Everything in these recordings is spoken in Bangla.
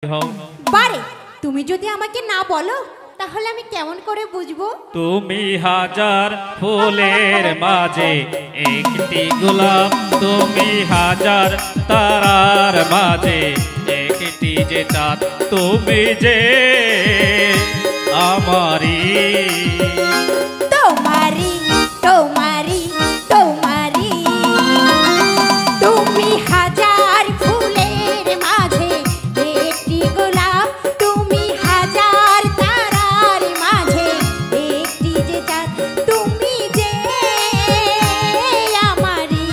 বারে তুমি যদি আমাকে না বলো তাহলে আমি কেমন করে বুঝবো? তুমি হাজার ফুলের মাঝে একটি গোলাপ, তুমি হাজার তারার মাঝে একটি যে চাঁদ, তুমি যে আমারি তোমারি তোমারি তোমারি। তুমি হাজার ফুলের মাঝে একটি গোলাপ, তুমি হাজার তারার মাঝে একটি যে চাঁদ, তুমি যে আমারি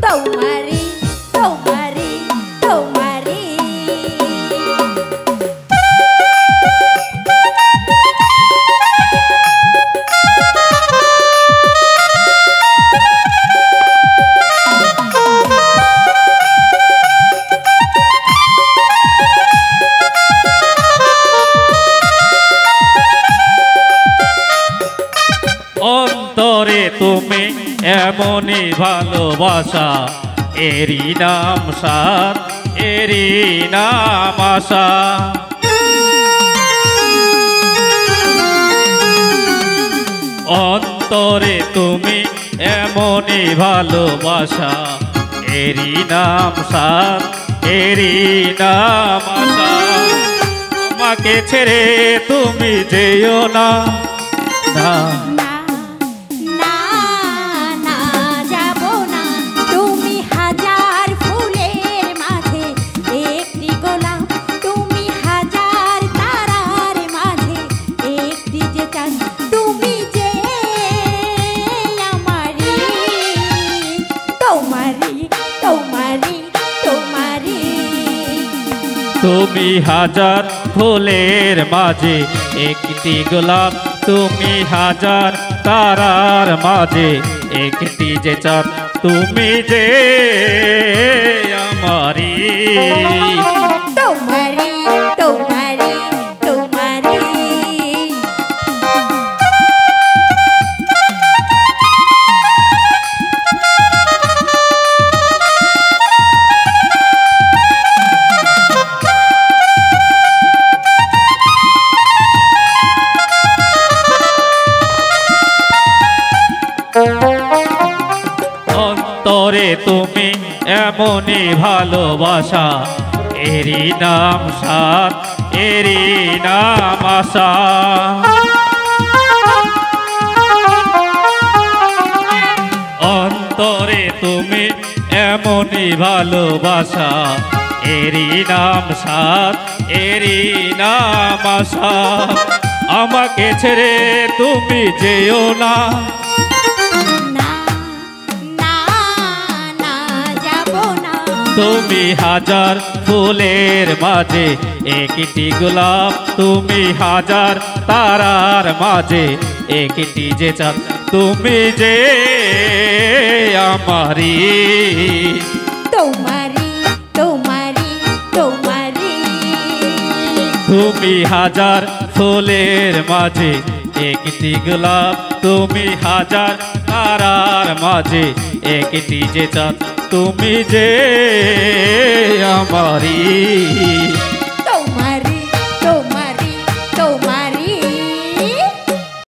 তোমারি তোমারি তোমারি। অন্তরে তুমি এমনই ভালোবাসা, এরই নাম সাত, এরই নাম আশা। অন্তরে তুমি এমনই ভালোবাসা, এরই নাম সাত, এরই নাম আশা। আমাকে ছেড়ে তুমি যেও না, না না না না যাব না। তুমি হাজার ফুলের মাঝে একটি গোলাপ, তুমি হাজার তারার মাঝে একটি যে চাঁদ, তুমি যে আমারি তোমারি তোমারি তোমারি। তুমি হাজার ফুলের মাঝে একটি গোলাপ, তুমি হাজার তারার মাঝে একটি যে চাঁদ, তুমি যে আমারি তোমারি তোমারি তোমারি। অন্তরে তুমি এমনই ভালোবাসা, এরই নাম সাত, এরই নাম আশা। অন্তরে তুমি এমনই ভালোবাসা, এরই নাম সাত, এরই নাম আশা। আমাকে ছেড়ে তুমি যেও না, না না না যাব না। তুমি হাজার ফুলের মাঝে একটি গোলাপ, তুমি হাজার তারার মাঝে একটি যে চাঁদ, তুমি যে আমারি তোমারি তোমারি তোমারি। তুমি হাজার ফুলের মাঝে একটি গোলাপ, তুমি হাজার তারার মাঝে একটি যে চাঁদ, তুমি যে আমারি।